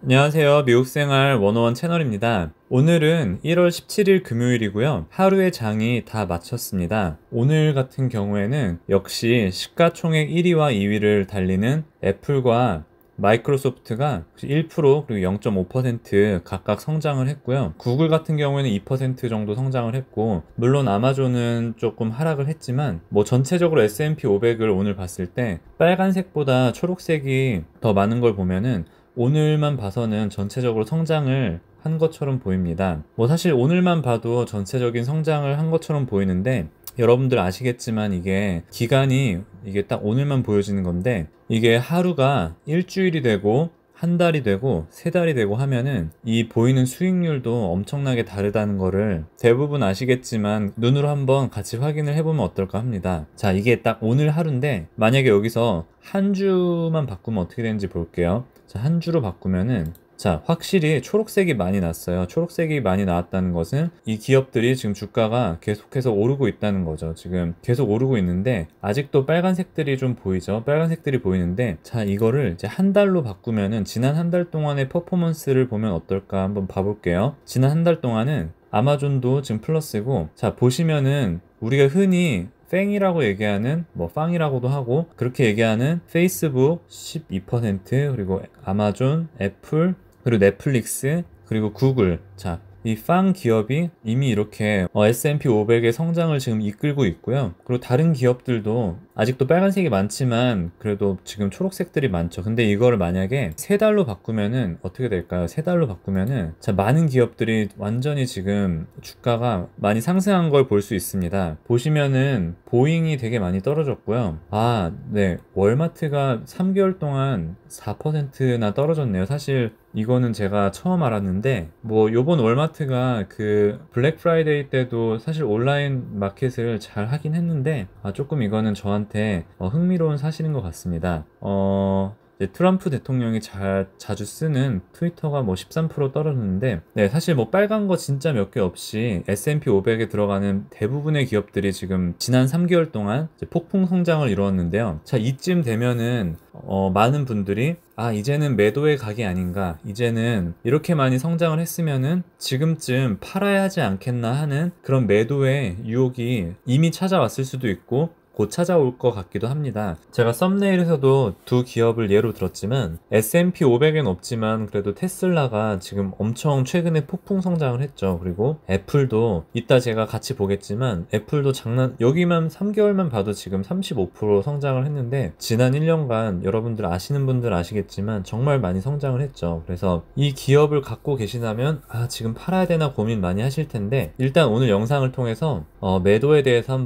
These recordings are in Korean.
안녕하세요. 미국생활 101 채널입니다. 오늘은 1월 17일 금요일이고요. 하루의 장이 다 마쳤습니다. 오늘 같은 경우에는 역시 시가총액 1위와 2위를 달리는 애플과 마이크로소프트가 1% 그리고 0.5% 각각 성장을 했고요. 구글 같은 경우에는 2% 정도 성장을 했고, 물론 아마존은 조금 하락을 했지만 전체적으로 S&P 500을 오늘 봤을 때 빨간색보다 초록색이 더 많은 걸 보면은 오늘만 봐서는 전체적으로 성장을 한 것처럼 보입니다. 사실 오늘만 봐도 전체적인 성장을 한 것처럼 보이는데, 여러분들 아시겠지만 이게 딱 오늘만 보여지는 건데, 이게 하루가 일주일이 되고 한 달이 되고 세 달이 되고 하면은 이 보이는 수익률도 엄청나게 다르다는 거를 대부분 아시겠지만 눈으로 한번 같이 확인을 해보면 어떨까 합니다. 자, 이게 딱 오늘 하루인데, 만약에 여기서 한 주만 바꾸면 어떻게 되는지 볼게요. 자, 한 주로 바꾸면은, 자, 확실히 초록색이 많이 났어요. 초록색이 많이 나왔다는 것은 이 기업들이 지금 주가가 계속해서 오르고 있다는 거죠. 지금 계속 오르고 있는데 아직도 빨간색들이 좀 보이죠. 빨간색들이 보이는데, 자, 이거를 이제 한 달로 바꾸면은 지난 한 달 동안의 퍼포먼스를 보면 어떨까 한번 봐볼게요. 지난 한 달 동안은 아마존도 지금 플러스고, 자, 보시면은 우리가 흔히 팽이라고 얘기하는, 빵이라고도 하고 그렇게 얘기하는 페이스북 12%, 그리고 아마존, 애플, 그리고 넷플릭스, 그리고 구글. 자, 이 팡 기업이 이미 이렇게 S&P 500의 성장을 지금 이끌고 있고요. 그리고 다른 기업들도 아직도 빨간색이 많지만 그래도 지금 초록색들이 많죠. 근데 이거를 만약에 세 달로 바꾸면은 어떻게 될까요? 세 달로 바꾸면은, 자, 많은 기업들이 완전히 지금 주가가 많이 상승한 걸 볼 수 있습니다. 보시면은 보잉이 되게 많이 떨어졌고요. 아, 네. 월마트가 3개월 동안 4%나 떨어졌네요. 사실 이거는 제가 처음 알았는데, 요번 월마트가 그 블랙 프라이데이 때도 사실 온라인 마켓을 잘 하긴 했는데, 조금 이거는 저한테 흥미로운 사실인 것 같습니다. 이제 트럼프 대통령이 자주 쓰는 트위터가 13% 떨어졌는데, 네, 사실 빨간 거 진짜 몇 개 없이 S&P 500에 들어가는 대부분의 기업들이 지금 지난 3개월 동안 이제 폭풍 성장을 이루었는데요. 자, 이쯤 되면은 많은 분들이 이제는 매도의 각이 아닌가, 이제는 이렇게 많이 성장을 했으면은 지금쯤 팔아야 하지 않겠나 하는 그런 매도의 유혹이 이미 찾아왔을 수도 있고 곧 찾아올 것 같기도 합니다. 제가 썸네일에서도 두 기업을 예로 들었지만 S&P 500엔 없지만 그래도 테슬라가 지금 엄청 최근에 폭풍 성장을 했죠. 그리고 애플도 이따 제가 같이 보겠지만, 애플도 여기만 3개월만 봐도 지금 35% 성장을 했는데, 지난 1년간 여러분들 아시는 분들 아시겠지만 정말 많이 성장을 했죠. 그래서 이 기업을 갖고 계시다면 지금 팔아야 되나 고민 많이 하실 텐데, 일단 오늘 영상을 통해서 매도에 대해서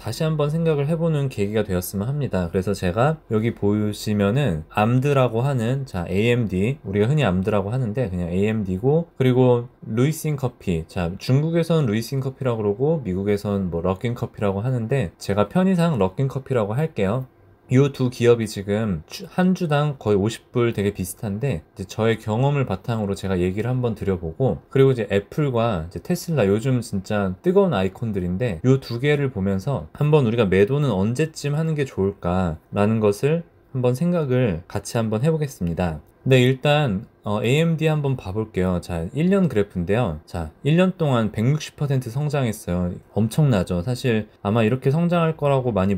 다시 한번 생각을 해보는 계기가 되었으면 합니다. 그래서 제가 여기 보시면은 암드라고 하는, 자, AMD, 우리가 흔히 암드라고 하는데 그냥 AMD고, 그리고 루이싱 커피, 자, 중국에선 루이싱 커피라고 그러고 미국에선 럭킨 커피라고 하는데 제가 편의상 럭킨 커피라고 할게요. 이 두 기업이 지금 한 주당 거의 50불, 되게 비슷한데, 이제 저의 경험을 바탕으로 제가 얘기를 한번 드려보고, 그리고 이제 애플과 이제 테슬라, 요즘 진짜 뜨거운 아이콘들인데 이 두 개를 보면서 한번 우리가 매도는 언제쯤 하는 게 좋을까라는 것을 한번 생각을 같이 한번 해보겠습니다. 네, 일단 AMD 한번 봐볼게요. 자, 1년 그래프인데요. 자, 1년 동안 160% 성장했어요. 엄청나죠. 사실 아마 이렇게 성장할 거라고 많이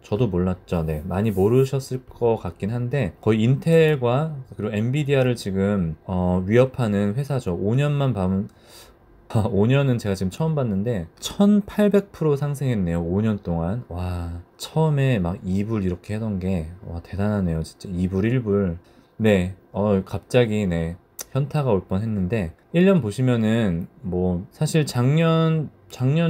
저도 몰랐죠. 네, 많이 모르셨을 것 같긴 한데, 거의 인텔과 그리고 엔비디아를 지금 위협하는 회사죠. 5년만 봐면 5년은 제가 지금 처음 봤는데 1800% 상승했네요. 5년 동안. 와, 처음에 막 2불 이렇게 하던 게 대단하네요. 진짜 2불, 1불. 네, 갑자기, 네, 현타가 올 뻔했는데, 1년 보시면은 사실 작년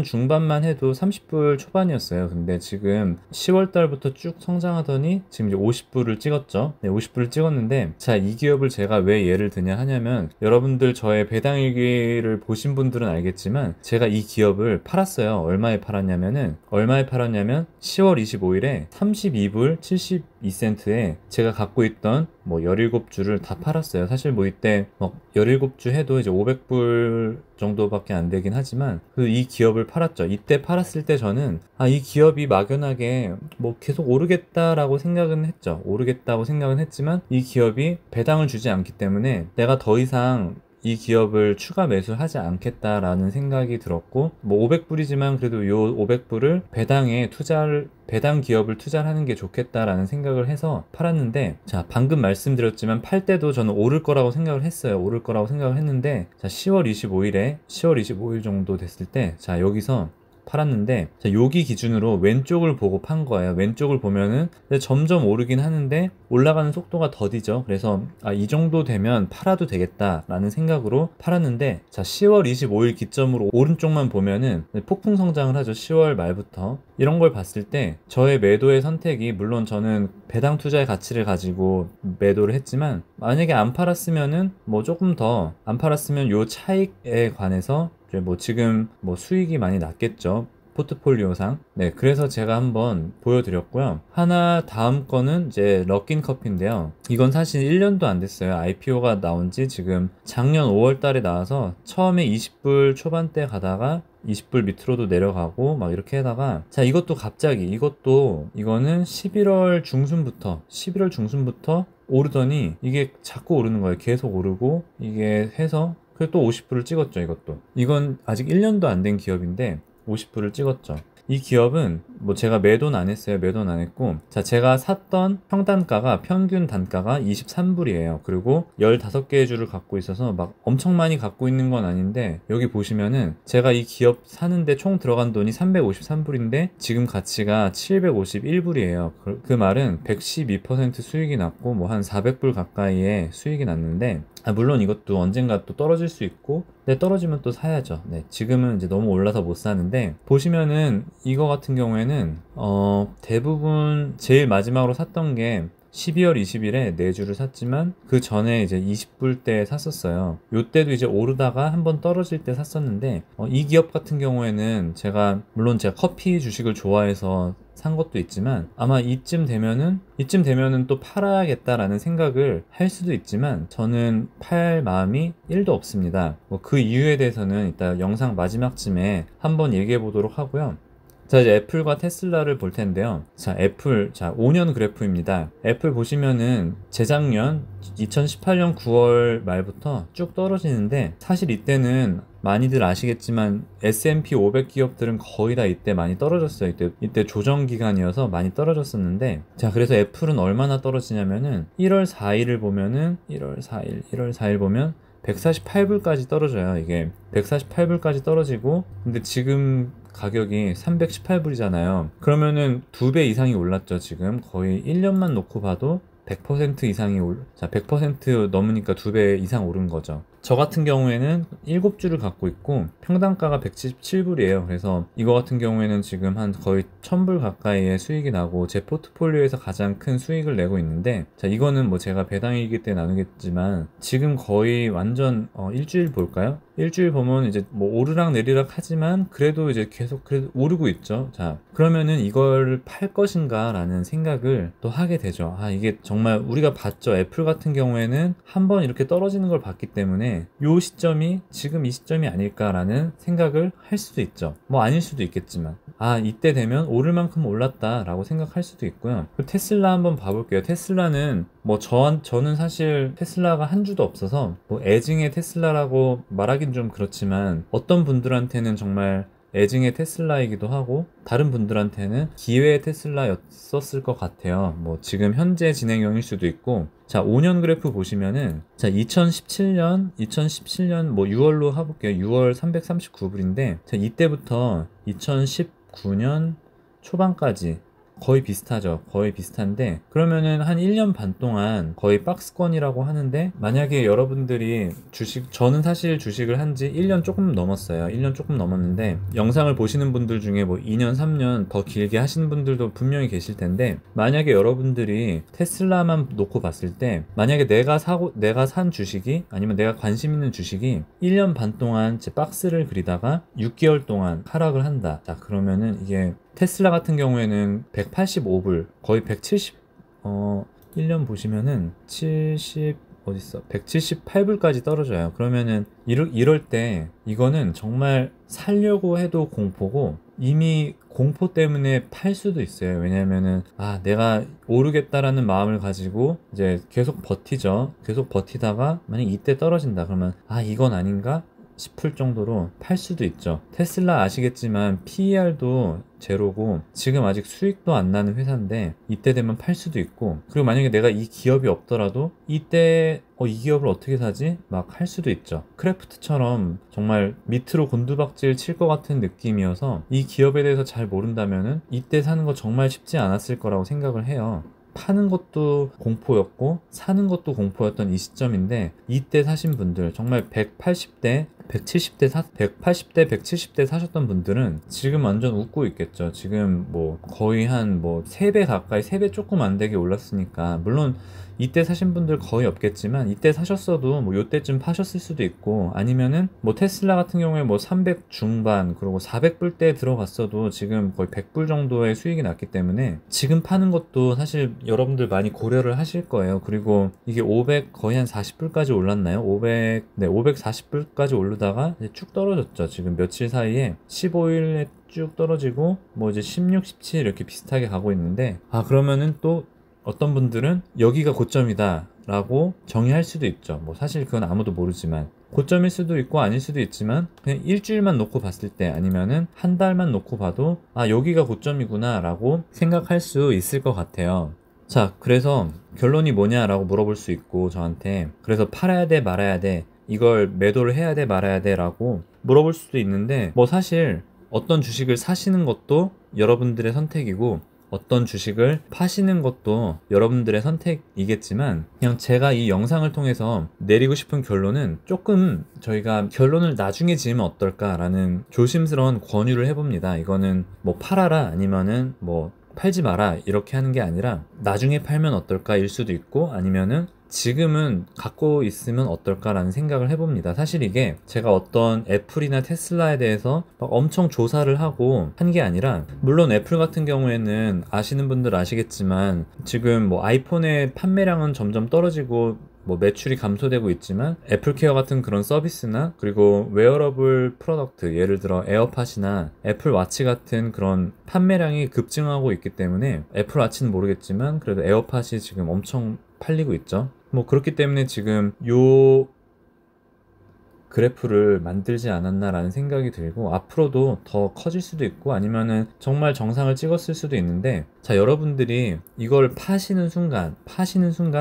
중반만 해도 30불 초반이었어요. 근데 지금 10월 달부터 쭉 성장하더니 지금 이제 50불을 찍었죠. 네, 50불을 찍었는데, 자, 이 기업을 제가 왜 예를 드냐 하냐면, 여러분들 저의 배당일기를 보신 분들은 알겠지만 제가 이 기업을 팔았어요. 얼마에 팔았냐면 10월 25일에 32불 72센트에 제가 갖고 있던 뭐 17주를 다 팔았어요. 사실 뭐 이때 막 17주 해도 이제 500불 정도밖에 안 되긴 하지만 이 기업을 팔았죠. 이때 팔았을 때 저는 이 기업이 막연하게 뭐 계속 오르겠다라고 생각은 했죠. 오르겠다고 생각은 했지만 이 기업이 배당을 주지 않기 때문에 내가 더 이상 이 기업을 추가 매수하지 않겠다라는 생각이 들었고, 뭐 500불이지만 그래도 요 500불을 배당 기업을 투자를 하는 게 좋겠다라는 생각을 해서 팔았는데, 자, 방금 말씀드렸지만 팔 때도 저는 오를 거라고 생각을 했어요. 오를 거라고 생각을 했는데, 자, 10월 25일 정도 됐을 때, 자, 여기서 팔았는데, 자, 여기 기준으로 왼쪽을 보고 판 거예요. 왼쪽을 보면은 점점 오르긴 하는데 올라가는 속도가 더디죠. 그래서 이 정도 되면 팔아도 되겠다라는 생각으로 팔았는데, 자, 10월 25일 기점으로 오른쪽만 보면은 폭풍 성장을 하죠. 10월 말부터. 이런 걸 봤을 때 저의 매도의 선택이, 물론 저는 배당 투자의 가치를 가지고 매도를 했지만, 만약에 안 팔았으면은 뭐 조금 더 안 팔았으면 요 차익에 관해서 뭐 지금 뭐 수익이 많이 났겠죠. 포트폴리오상. 네, 그래서 제가 한번 보여드렸고요. 하나 다음 거는 이제 럭킨 커피인데요. 이건 사실 1년도 안 됐어요. IPO가 나온 지 지금 작년 5월 달에 나와서 처음에 20불 초반대 가다가 20불 밑으로도 내려가고 막 이렇게 하다가, 자, 이것도 갑자기 이거는 11월 중순부터 오르더니 이게 자꾸 오르는 거예요. 계속 오르고 이게 해서 그리고 또 50불을 찍었죠. 이건 아직 1년도 안 된 기업인데 50불을 찍었죠. 이 기업은 뭐 제가 매도는 안 했어요. 매도는 안 했고, 자, 제가 샀던 평균 단가가 23불이에요. 그리고 15개의 주를 갖고 있어서 막 엄청 많이 갖고 있는 건 아닌데, 여기 보시면은 제가 이 기업 사는데 총 들어간 돈이 353불인데 지금 가치가 751불이에요. 그 말은 112% 수익이 났고 뭐 한 400불 가까이의 수익이 났는데, 물론 이것도 언젠가 또 떨어질 수 있고, 네, 떨어지면 또 사야죠. 네, 지금은 이제 너무 올라서 못 사는데, 보시면은 이거 같은 경우에는 대부분 제일 마지막으로 샀던 게 12월 20일에 4주를 샀지만 그 전에 이제 20불 때 샀었어요. 요때도 이제 오르다가 한번 떨어질 때 샀었는데, 이 기업 같은 경우에는 물론 제가 커피 주식을 좋아해서 산 것도 있지만, 아마 이쯤 되면은 또 팔아야겠다라는 생각을 할 수도 있지만 저는 팔 마음이 1도 없습니다. 뭐 그 이유에 대해서는 이따 영상 마지막쯤에 한번 얘기해 보도록 하고요. 자, 이제 애플과 테슬라를 볼 텐데요. 자, 5년 그래프입니다. 애플 보시면은 재작년 2018년 9월 말부터 쭉 떨어지는데, 사실 이때는 많이들 아시겠지만 S&P 500 기업들은 거의 다 이때 많이 떨어졌어요. 이때 조정 기간이어서 많이 떨어졌었는데, 자, 그래서 애플은 얼마나 떨어지냐면은 1월 4일 보면 148불까지 떨어져요. 이게 148불까지 떨어지고, 근데 지금 가격이 318불이잖아요. 그러면은 2배 이상이 올랐죠. 지금 거의 1년만 놓고 봐도 100% 이상이 100% 넘으니까 2배 이상 오른 거죠. 저 같은 경우에는 7주를 갖고 있고 평당가가 177불이에요. 그래서 이거 같은 경우에는 지금 한 거의 1000불 가까이의 수익이 나고 제 포트폴리오에서 가장 큰 수익을 내고 있는데, 자, 이거는 뭐 제가 배당일기 때 나누겠지만 지금 거의 완전 일주일 볼까요? 일주일 보면 이제 뭐 오르락 내리락 하지만 그래도 이제 계속 오르고 있죠. 자, 그러면은 이걸 팔 것인가 라는 생각을 또 하게 되죠. 이게 정말 우리가 봤죠. 애플 같은 경우에는 한번 이렇게 떨어지는 걸 봤기 때문에 요 시점이 지금 이 시점이 아닐까라는 생각을 할 수도 있죠. 뭐 아닐 수도 있겠지만, 이때 되면 오를 만큼 올랐다라고 생각할 수도 있고요. 테슬라 한번 봐볼게요. 테슬라는 뭐 저는 사실 테슬라가 한 주도 없어서 뭐 애증의 테슬라라고 말하긴 좀 그렇지만, 어떤 분들한테는 정말 애증의 테슬라이기도 하고 다른 분들한테는 기회의 테슬라였었을 것 같아요. 뭐 지금 현재 진행형일 수도 있고. 자, 5년 그래프 보시면은, 자, 2017년 뭐 6월로 해볼게요. 6월 339불인데, 자, 이때부터 2019년 초반까지 거의 비슷하죠. 거의 비슷한데, 그러면은 한 1년 반 동안 거의 박스권이라고 하는데, 만약에 여러분들이 저는 사실 주식을 한 지 1년 조금 넘었어요. 1년 조금 넘었는데, 영상을 보시는 분들 중에 뭐 2년, 3년 더 길게 하시는 분들도 분명히 계실 텐데, 만약에 여러분들이 테슬라만 놓고 봤을 때, 만약에 내가 산 주식이, 아니면 내가 관심 있는 주식이 1년 반 동안 제 박스를 그리다가 6개월 동안 하락을 한다. 자, 그러면은 이게 테슬라 같은 경우에는 185불, 거의 1년 보시면은 178불까지 떨어져요. 그러면은 이럴 때 이거는 정말 살려고 해도 공포고, 이미 공포 때문에 팔 수도 있어요. 왜냐면은 내가 오르겠다라는 마음을 가지고 이제 계속 버티죠. 계속 버티다가 만약 이때 떨어진다 그러면 이건 아닌가 싶을 정도로 팔 수도 있죠. 테슬라 아시겠지만 PER도 제로고 지금 아직 수익도 안 나는 회사인데 이때 되면 팔 수도 있고, 그리고 만약에 내가 이 기업이 없더라도 이때 이 기업을 어떻게 사지? 막 할 수도 있죠. 크래프트처럼 정말 밑으로 곤두박질 칠 것 같은 느낌이어서 이 기업에 대해서 잘 모른다면은 이때 사는 거 정말 쉽지 않았을 거라고 생각을 해요. 파는 것도 공포였고 사는 것도 공포였던 이 시점인데, 이때 사신 분들 정말 180대 170대 180대 170대 사셨던 분들은 지금 완전 웃고 있겠죠. 지금 뭐 거의 한 3배 가까이, 3배 조금 안 되게 올랐으니까, 물론 이때 사신 분들 거의 없겠지만 이때 사셨어도 요때쯤 파셨을 수도 있고, 아니면은 테슬라 같은 경우에 300 중반 그리고 400불대에 들어갔어도 지금 거의 100불 정도의 수익이 났기 때문에 지금 파는 것도 사실 여러분들 많이 고려를 하실 거예요. 그리고 이게 500 거의 한 40불까지 올랐나요? 540불까지 오르다가 이제 쭉 떨어졌죠. 지금 며칠 사이에 15일에 쭉 떨어지고 이제 16, 17 이렇게 비슷하게 가고 있는데, 그러면은 또 어떤 분들은 여기가 고점이다 라고 정의할 수도 있죠. 사실 그건 아무도 모르지만 고점일 수도 있고 아닐 수도 있지만, 그냥 일주일만 놓고 봤을 때 아니면은 한 달만 놓고 봐도 여기가 고점이구나 라고 생각할 수 있을 것 같아요. 자, 그래서 결론이 뭐냐라고 물어볼 수 있고 저한테, 그래서 팔아야 돼 말아야 돼, 이걸 매도를 해야 돼 말아야 돼 라고 물어볼 수도 있는데, 사실 어떤 주식을 사시는 것도 여러분들의 선택이고 어떤 주식을 파시는 것도 여러분들의 선택이겠지만, 그냥 제가 이 영상을 통해서 내리고 싶은 결론은, 조금 저희가 결론을 나중에 지으면 어떨까라는 조심스러운 권유를 해봅니다. 이거는 팔아라 아니면은 팔지 마라 이렇게 하는 게 아니라, 나중에 팔면 어떨까일 수도 있고 아니면은 지금은 갖고 있으면 어떨까라는 생각을 해봅니다. 사실 이게 제가 어떤 애플이나 테슬라에 대해서 막 엄청 조사를 하고 한 게 아니라, 물론 애플 같은 경우에는 아시는 분들 아시겠지만 지금 아이폰의 판매량은 점점 떨어지고 매출이 감소되고 있지만, 애플케어 같은 그런 서비스나 그리고 웨어러블 프로덕트, 예를 들어 에어팟이나 애플워치 같은 그런 판매량이 급증하고 있기 때문에, 애플워치는 모르겠지만 그래도 에어팟이 지금 엄청 팔리고 있죠. 그렇기 때문에 지금 요 그래프를 만들지 않았나라는 생각이 들고, 앞으로도 더 커질 수도 있고 아니면은 정말 정상을 찍었을 수도 있는데, 자, 여러분들이 이걸 파시는 순간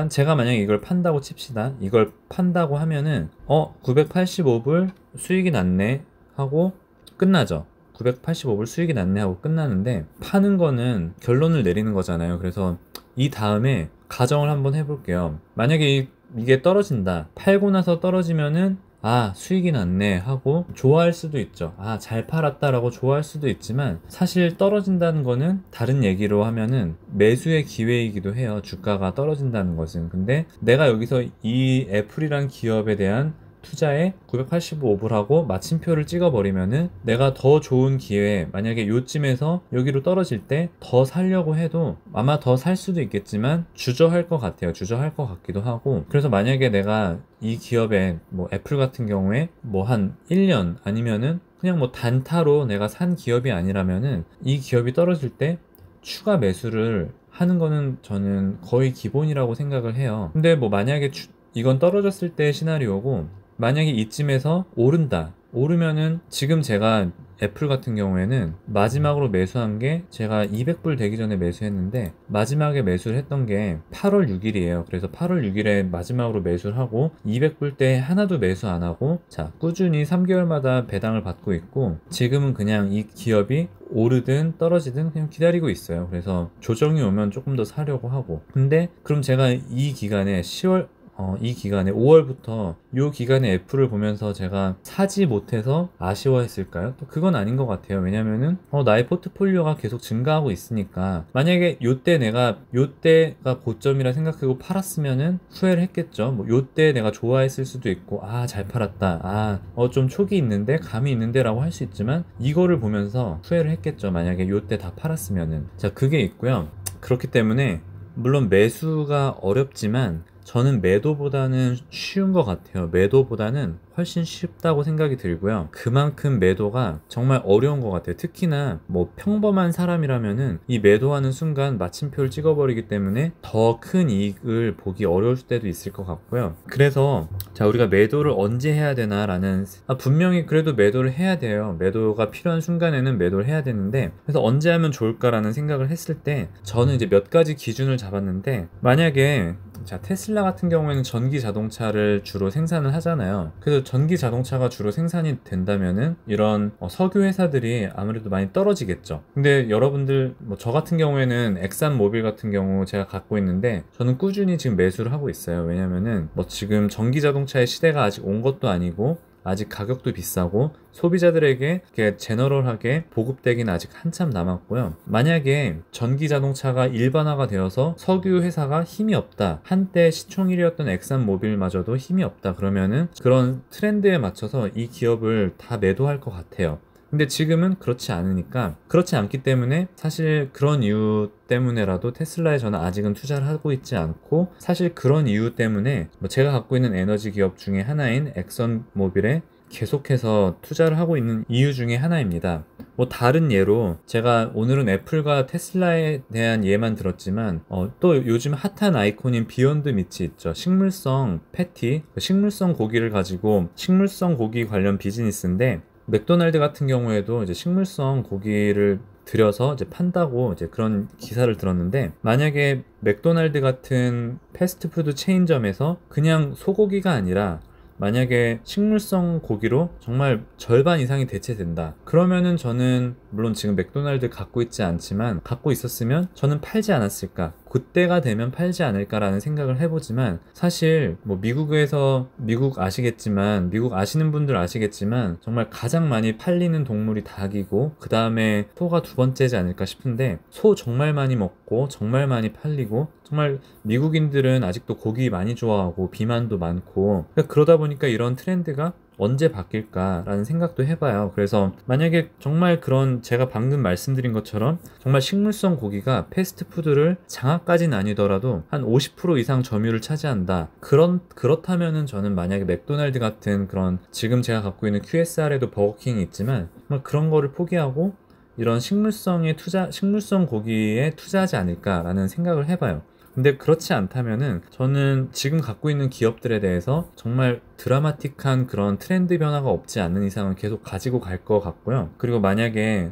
제가 만약에 이걸 판다고 칩시다. 이걸 판다고 하면은 985불 수익이 났네 하고 끝나죠. 985불 수익이 났네 하고 끝나는데, 파는 거는 결론을 내리는 거잖아요. 그래서 이 다음에 가정을 한번 해볼게요. 만약에 이게 떨어진다, 팔고 나서 떨어지면은 수익이 났네 하고 좋아할 수도 있죠. 잘 팔았다 라고 좋아할 수도 있지만, 사실 떨어진다는 거는 다른 얘기로 하면은 매수의 기회이기도 해요. 주가가 떨어진다는 것은. 근데 내가 여기서 이 애플이란 기업에 대한 투자에 985불 하고 마침표를 찍어버리면은, 내가 더 좋은 기회, 만약에 요쯤에서 여기로 떨어질 때 더 살려고 해도 아마 더 살 수도 있겠지만 주저할 것 같아요. 주저할 것 같기도 하고. 그래서 만약에 내가 이 기업에 애플 같은 경우에 한 1년 아니면은 그냥 단타로 내가 산 기업이 아니라면은, 이 기업이 떨어질 때 추가 매수를 하는 거는 저는 거의 기본이라고 생각을 해요. 근데 만약에 이건 떨어졌을 때의 시나리오고, 만약에 이쯤에서 오르면은, 지금 제가 애플 같은 경우에는 마지막으로 매수한 게, 제가 200불 되기 전에 매수했는데 마지막에 매수를 했던 게 8월 6일이에요. 그래서 8월 6일에 마지막으로 매수를 하고 200불 때 하나도 매수 안 하고, 자, 꾸준히 3개월마다 배당을 받고 있고, 지금은 그냥 이 기업이 오르든 떨어지든 그냥 기다리고 있어요. 그래서 조정이 오면 조금 더 사려고 하고. 근데 그럼 제가 이 기간에 이 기간에 5월부터 이 기간에 애플을 보면서 제가 사지 못해서 아쉬워했을까요? 또 그건 아닌 것 같아요. 왜냐면은 나의 포트폴리오가 계속 증가하고 있으니까. 만약에 요때가 고점이라 생각하고 팔았으면은 후회를 했겠죠. 요때 내가 좋아했을 수도 있고, 잘 팔았다, 좀 촉이 있는데, 감이 있는데 라고 할 수 있지만, 이거를 보면서 후회를 했겠죠. 만약에 요때 다 팔았으면은. 자, 그게 있고요. 그렇기 때문에 물론 매수가 어렵지만 저는 매도보다는 쉬운 것 같아요. 매도보다는 훨씬 쉽다고 생각이 들고요. 그만큼 매도가 정말 어려운 것 같아요. 특히나 뭐 평범한 사람이라면은 이 매도하는 순간 마침표를 찍어버리기 때문에 더 큰 이익을 보기 어려울 때도 있을 것 같고요. 그래서 자, 우리가 매도를 언제 해야 되나라는, 분명히 그래도 매도를 해야 돼요. 매도가 필요한 순간에는 매도를 해야 되는데, 그래서 언제 하면 좋을까라는 생각을 했을 때 저는 이제 몇 가지 기준을 잡았는데, 만약에 자, 테슬라 같은 경우에는 전기 자동차를 주로 생산을 하잖아요. 그래서 전기 자동차가 주로 생산이 된다면은 이런 석유 회사들이 아무래도 많이 떨어지겠죠. 근데 여러분들 뭐 저 같은 경우에는 엑산 모빌 같은 경우 제가 갖고 있는데 저는 꾸준히 지금 매수를 하고 있어요. 왜냐면은 뭐 지금 전기 자동차의 시대가 아직 온 것도 아니고 아직 가격도 비싸고 소비자들에게 이렇게 제너럴하게 보급되기는 아직 한참 남았고요. 만약에 전기 자동차가 일반화가 되어서 석유 회사가 힘이 없다, 한때 시총 1위였던 엑산모빌마저도 힘이 없다, 그러면은 그런 트렌드에 맞춰서 이 기업을 다 매도할 것 같아요. 근데 지금은 그렇지 않으니까, 그렇지 않기 때문에 사실 그런 이유 때문에라도 테슬라에 저는 아직은 투자를 하고 있지 않고, 사실 그런 이유 때문에 뭐 제가 갖고 있는 에너지 기업 중에 하나인 엑선모빌에 계속해서 투자를 하고 있는 이유 중에 하나입니다. 뭐 다른 예로 제가 오늘은 애플과 테슬라에 대한 예만 들었지만 또 요즘 핫한 아이콘인 비욘드 미츠 있죠. 식물성 패티, 식물성 고기를 가지고, 식물성 고기 관련 비즈니스인데 맥도날드 같은 경우에도 이제 식물성 고기를 들여서 이제 판다고 이제 그런 기사를 들었는데, 만약에 맥도날드 같은 패스트푸드 체인점에서 그냥 소고기가 아니라 만약에 식물성 고기로 정말 절반 이상이 대체된다, 그러면은 저는 물론 지금 맥도날드 갖고 있지 않지만 갖고 있었으면 저는 팔지 않았을까, 그때가 되면 팔지 않을까라는 생각을 해보지만, 사실 뭐 미국에서, 미국 아시겠지만, 미국 아시는 분들 아시겠지만 정말 가장 많이 팔리는 동물이 닭이고 그 다음에 소가 두 번째지 않을까 싶은데, 소 정말 많이 먹고 정말 많이 팔리고, 정말 미국인들은 아직도 고기 많이 좋아하고 비만도 많고, 그러다 보니까 이런 트렌드가 언제 바뀔까라는 생각도 해봐요. 그래서 만약에 정말 그런 제가 방금 말씀드린 것처럼 정말 식물성 고기가 패스트푸드를 장악까지는 아니더라도 한 50% 이상 점유율을 차지한다, 그렇다면은 저는 만약에 맥도날드 같은 그런, 지금 제가 갖고 있는 QSR에도 버거킹이 있지만 그런 거를 포기하고 이런 식물성 고기에 투자하지 않을까라는 생각을 해봐요. 근데 그렇지 않다면은 저는 지금 갖고 있는 기업들에 대해서 정말 드라마틱한 그런 트렌드 변화가 없지 않는 이상은 계속 가지고 갈 것 같고요. 그리고 만약에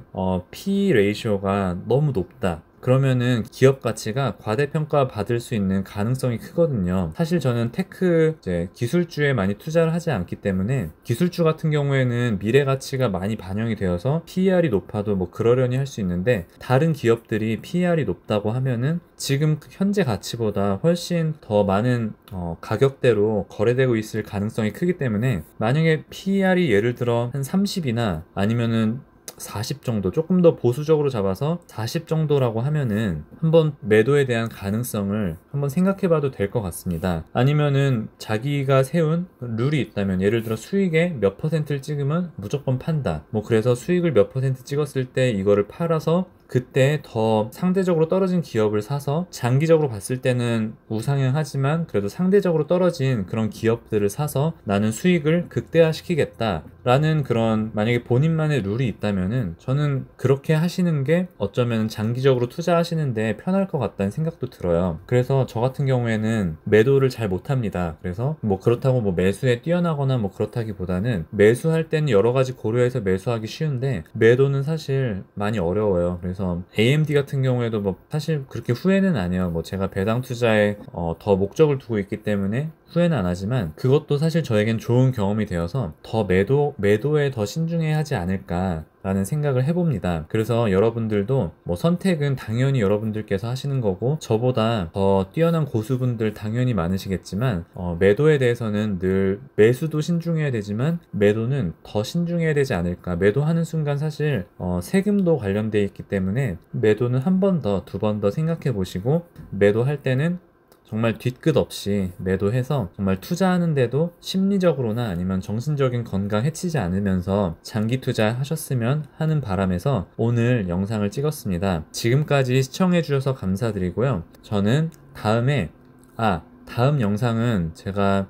PE 레이쇼가 너무 높다, 그러면은 기업 가치가 과대평가 받을 수 있는 가능성이 크거든요. 사실 저는 테크 이제 기술주에 많이 투자를 하지 않기 때문에, 기술주 같은 경우에는 미래 가치가 많이 반영이 되어서 PER이 높아도 뭐 그러려니 할 수 있는데, 다른 기업들이 PER이 높다고 하면은 지금 현재 가치보다 훨씬 더 많은 가격대로 거래되고 있을 가능성이 크기 때문에, 만약에 PER이 예를 들어 한 30이나 아니면은 40 정도, 조금 더 보수적으로 잡아서 40 정도라고 하면은 한번 매도에 대한 가능성을 한번 생각해 봐도 될 것 같습니다. 아니면은 자기가 세운 룰이 있다면, 예를 들어 수익의 몇 퍼센트를 찍으면 무조건 판다, 뭐 그래서 수익을 몇 퍼센트 찍었을 때 이거를 팔아서 그때 더 상대적으로 떨어진 기업을 사서, 장기적으로 봤을 때는 우상향하지만 그래도 상대적으로 떨어진 그런 기업들을 사서 나는 수익을 극대화시키겠다 라는 그런, 만약에 본인만의 룰이 있다면은 저는 그렇게 하시는 게 어쩌면 장기적으로 투자하시는데 편할 것 같다는 생각도 들어요. 그래서 저 같은 경우에는 매도를 잘 못합니다. 그래서 뭐 그렇다고 뭐 매수에 뛰어나거나 뭐 그렇다기보다는, 매수할 때는 여러 가지 고려해서 매수하기 쉬운데 매도는 사실 많이 어려워요. 그래서 AMD 같은 경우에도 뭐 사실 그렇게 후회는 안 해요. 뭐 제가 배당 투자에 더 목적을 두고 있기 때문에 후회는 안 하지만, 그것도 사실 저에겐 좋은 경험이 되어서 더 매도에 더 신중해야 하지 않을까 라는 생각을 해봅니다. 그래서 여러분들도 뭐 선택은 당연히 여러분들께서 하시는 거고, 저보다 더 뛰어난 고수분들 당연히 많으시겠지만 매도에 대해서는 늘, 매수도 신중해야 되지만 매도는 더 신중해야 되지 않을까. 매도하는 순간 사실 세금도 관련돼 있기 때문에 매도는 한 번 더, 두 번 더 생각해 보시고, 매도할 때는 정말 뒤끝 없이 매도해서 정말 투자하는데도 심리적으로나 아니면 정신적인 건강 해치지 않으면서 장기 투자하셨으면 하는 바람에서 오늘 영상을 찍었습니다. 지금까지 시청해주셔서 감사드리고요. 저는 다음 영상은 제가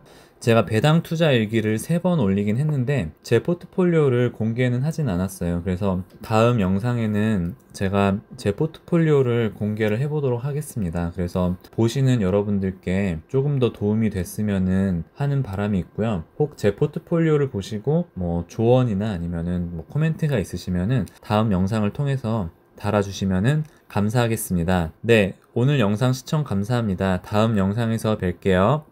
배당 투자 일기를 3번 올리긴 했는데 제 포트폴리오를 공개는 하진 않았어요. 그래서 다음 영상에는 제가 제 포트폴리오를 공개를 해보도록 하겠습니다. 그래서 보시는 여러분들께 조금 더 도움이 됐으면 하는 바람이 있고요. 혹 제 포트폴리오를 보시고 뭐 조언이나 아니면은 뭐 코멘트가 있으시면은 다음 영상을 통해서 달아주시면은 감사하겠습니다. 네, 오늘 영상 시청 감사합니다. 다음 영상에서 뵐게요.